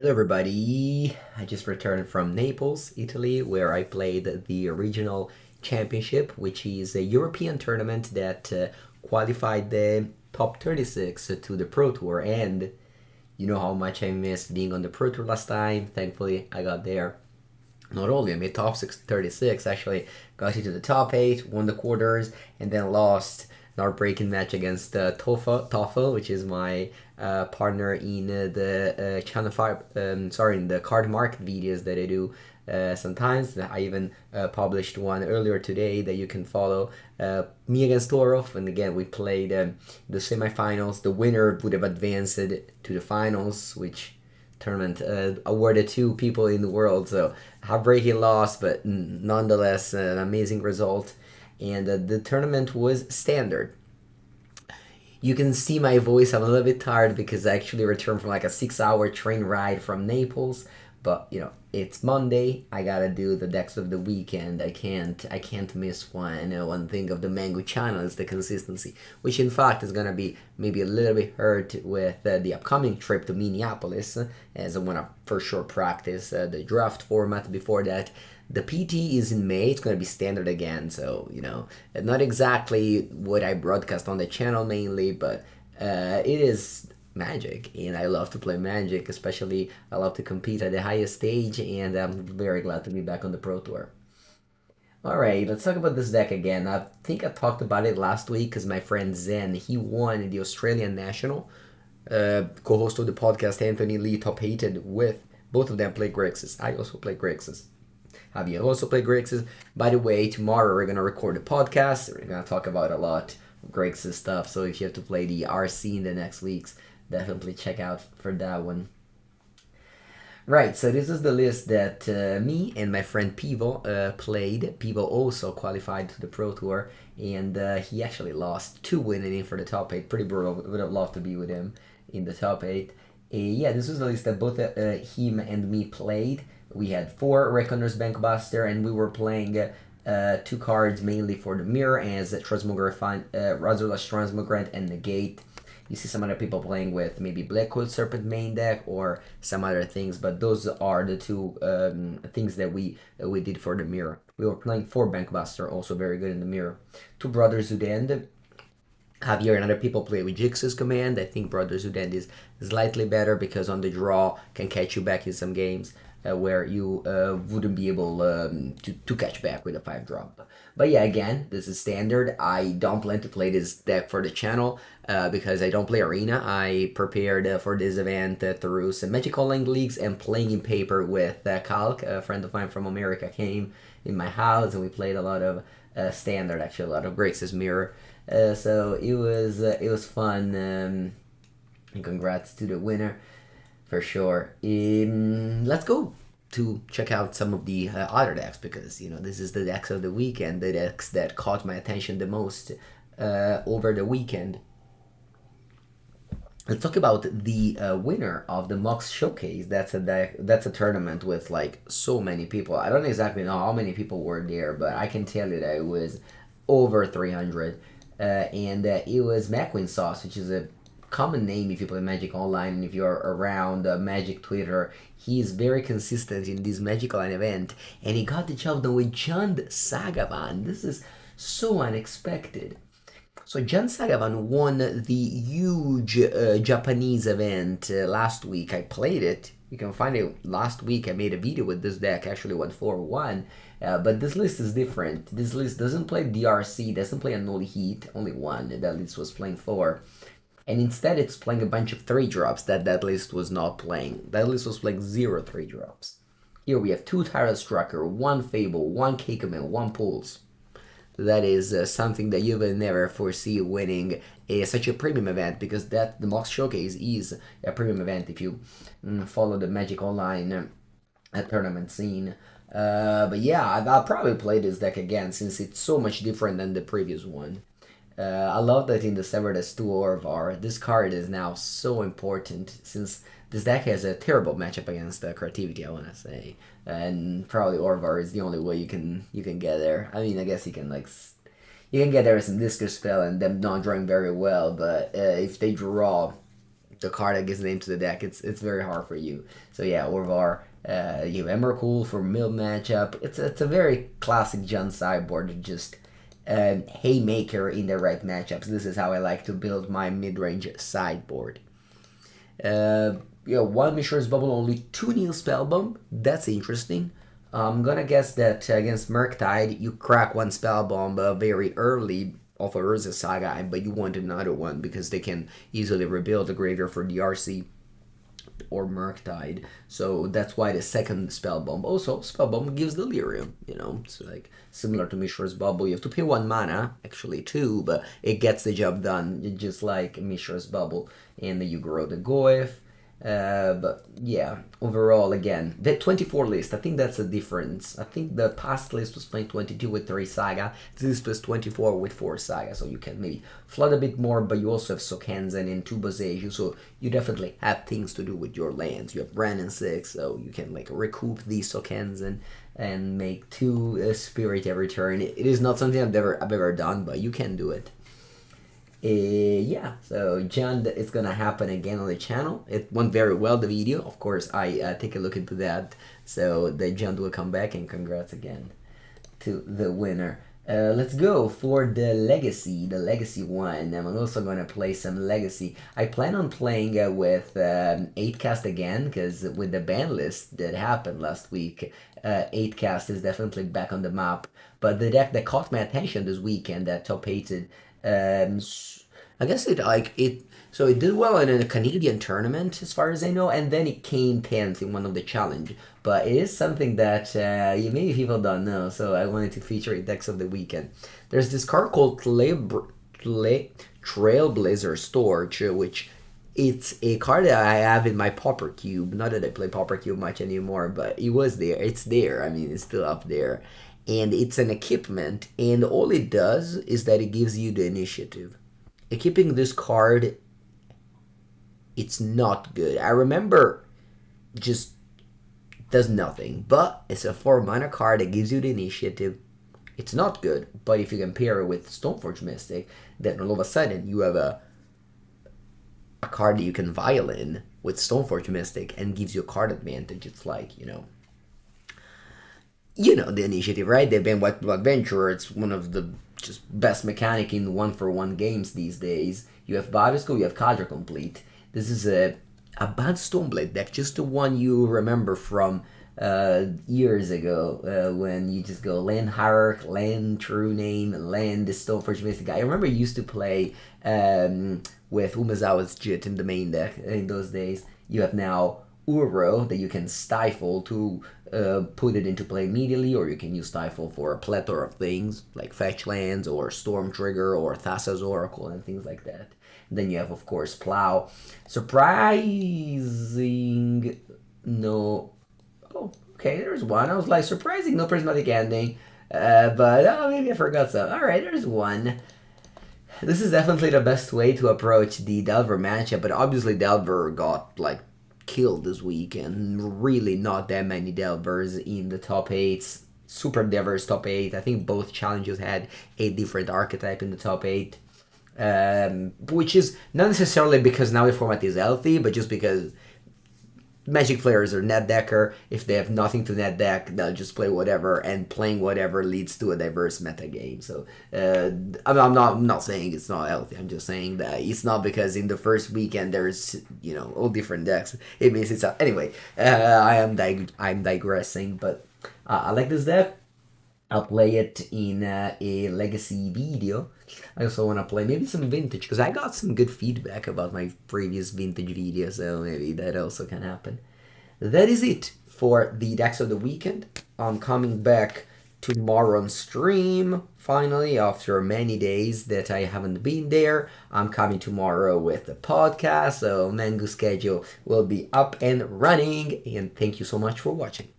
Hello, everybody. I just returned from Naples, Italy, where I played the regional championship, which is a European tournament that qualified the top 36 to the Pro Tour. And you know how much I missed being on the Pro Tour last time. Thankfully, I got there. Not only I made top 36, actually got into the top 8, won the quarters, and then lost an heartbreaking match against Toffel, which is my partner in the Channel 5, in the card market videos that I do sometimes. I even published one earlier today that you can follow. Me against Torov, and again, we played the semifinals. The winner would have advanced to the finals, which tournament awarded two people in the world. So heartbreaking loss, but nonetheless an amazing result. And the tournament was standard. You can see my voice. I'm a little bit tired because I actually returned from like a 6 hour train ride from Naples. But it's Monday. I gotta do the decks of the weekend. I can't miss one. One thing of the Mango channel is the consistency, which in fact is gonna be maybe a little bit hurt with the upcoming trip to Minneapolis, as I wanna for sure practice the draft format before that. The PT is in May. It's going to be standard again. So, not exactly what I broadcast on the channel mainly, but it is Magic. And I love to play Magic, especially I love to compete at the highest stage. And I'm very glad to be back on the Pro Tour. Alright, let's talk about this deck again. I think I talked about it last week because my friend Zen, he won the Australian National. Co-host of the podcast, Anthony Lee, top hated with both of them play Grixis. I also play Grixis. Javier also play Grixis. By the way, tomorrow we're gonna record a podcast. We're gonna talk about a lot of Grixis stuff. So if you have to play the RC in the next weeks, definitely check out for that one. Right, so this is the list that me and my friend Pivo played. Pivo also qualified to the Pro Tour, and he actually lost two winning in for the top 8. Pretty brutal. Would have loved to be with him in the top 8. Yeah, this was the list that both him and me played. We had 4 Reckoner's Bankbuster, and we were playing 2 cards mainly for the mirror as Razorlash Transmogrant and Negate. You see some other people playing with maybe Blackwood Serpent main deck or some other things, but those are the two things that we did for the mirror. We were playing 4 Bankbuster, also very good in the mirror. 2 Brothers Udend. Javier and other people play with Jix's command. I think Brothers Udend is slightly better because on the draw can catch you back in some games where you wouldn't be able to catch back with a 5-drop. But yeah, again, this is standard. I don't plan to play this deck for the channel because I don't play Arena. I prepared for this event through some Magic Online leagues and playing in paper with Kalk. A friend of mine from America came in my house and we played a lot of standard, actually a lot of Grixis Mirror. So it was fun, and congrats to the winner for sure. Let's go to check out some of the other decks because this is the decks of the weekend, the decks that caught my attention the most over the weekend. Let's talk about the winner of the Mox Showcase. That's a tournament with like so many people. I don't exactly know how many people were there, but I can tell you that it was over 300. And it was McQueen Sauce, which is a common name if you play Magic Online and if you're around Magic Twitter. He is very consistent in this Magic Online event, and he got the job done with John Sagavan. This is so unexpected. So Jan Sagavan won the huge Japanese event last week. I played it. You can find it last week. I made a video with this deck. Actually went 4-1. But this list is different. This list doesn't play DRC, doesn't play Unholy Heat. Only one. That list was playing 4. And instead it's playing a bunch of 3-drops that list was not playing. That list was playing 0 3-drops. Here we have 2 Tireless Trucker, 1 Fable, 1 Cakeman, 1 Pulse. That is something that you will never foresee winning such a premium event, because the Mox Showcase is a premium event if you follow the Magic Online tournament scene. But yeah, I'll probably play this deck again since it's so much different than the previous one. I love that in the Severed 2 Orvar, this card is now so important since this deck has a terrible matchup against Creativity, I want to say. And probably Orvar is the only way you can get there. I mean, I guess you can get there with some Discus Spell and them not drawing very well, but if they draw the card that gives the name to the deck, it's very hard for you. So yeah, Orvar, you have Emrakul for mill matchup. It's a very classic Jund sideboard, just haymaker in the right matchups. This is how I like to build my mid-range sideboard. One Mishra's Bubble, only 2 Neo Spellbomb. That's interesting. I'm gonna guess that against Murktide, you crack 1 Spellbomb very early of a Urza Saga, but you want another one because they can easily rebuild the graveyard for DRC or Murktide. So that's why the second Spellbomb. Also, Spellbomb gives Delirium, it's like similar to Mishra's Bubble. You have to pay 1 mana, actually 2, but it gets the job done, just like Mishra's Bubble. And then you grow the Goyf. But yeah, overall, again, the 24 list, I think that's the difference. I think the past list was playing 22 with 3 Saga. This was 24 with 4 Saga, so you can maybe flood a bit more, but you also have Sokenzen and 2 Boseiju, so you definitely have things to do with your lands. You have Ren and 6, so you can like recoup these Sokenzen and make 2 Spirit every turn. It is not something I've ever done, but you can do it. Yeah, so Jund, it's gonna happen again on the channel. It went very well, the video. Of course, I take a look into that. So the Jund will come back, and congrats again to the winner. Let's go for the Legacy one. I'm also gonna play some Legacy. I plan on playing with 8cast again, because with the ban list that happened last week, 8cast is definitely back on the map. But the deck that caught my attention this weekend that top 8'd, I guess so it did well in a Canadian tournament as far as I know, and then it came 10th in one of the challenge. But it is something that maybe people don't know, so I wanted to feature it decks of the weekend. There's this card called Trailblazer Storage, which it's a card that I have in my Pauper Cube. Not that I play Pauper Cube much anymore, but it was there. It's there. I mean, it's still up there. And it's an equipment, and all it does is that it gives you the initiative. Equipping this card, it's not good. I remember just does nothing, but it's a 4 mana card that gives you the initiative. It's not good, but if you compare it with Stoneforge Mystic, then all of a sudden you have a card that you can violin with Stoneforge Mystic and gives you a card advantage. It's like, the initiative, right? They've been White Blood Adventurer. It's one of the just best mechanic in 1-for-1 games these days. You have Babisco, you have Cadre Complete. This is a bad Stoneblade deck, just the one you remember from years ago when you just go land Hierarch, land True Name, land the Stoneforge Mystic. I remember you used to play with Umezawa's Jit in the main deck in those days. You have now Uro that you can stifle to put it into play immediately, or you can use stifle for a plethora of things like fetch lands or Storm Trigger or Thassa's Oracle and things like that. And then you have, of course, Plow. Surprising, no. Oh, okay, there's one. I was like, surprising, no prismatic ending. But maybe I forgot some. All right, there's one. This is definitely the best way to approach the Delver matchup, but obviously Delver got like killed this week, and really not that many Delvers in the top 8. Super diverse top 8. I think both challenges had a different archetype in the top 8. Which is not necessarily because now the format is healthy, but just because Magic players are net decker. If they have nothing to net deck, they'll just play whatever, and playing whatever leads to a diverse meta game. So I'm not saying it's not healthy. I'm just saying that it's not because in the first weekend there's all different decks. It means it's anyway. I'm digressing, but I like this deck. I'll play it in a legacy video. I also want to play maybe some vintage, because I got some good feedback about my previous vintage video, so maybe that also can happen. That is it for the decks of the weekend. I'm coming back tomorrow on stream, finally, after many days that I haven't been there. I'm coming tomorrow with the podcast, so Mengu schedule will be up and running, and thank you so much for watching.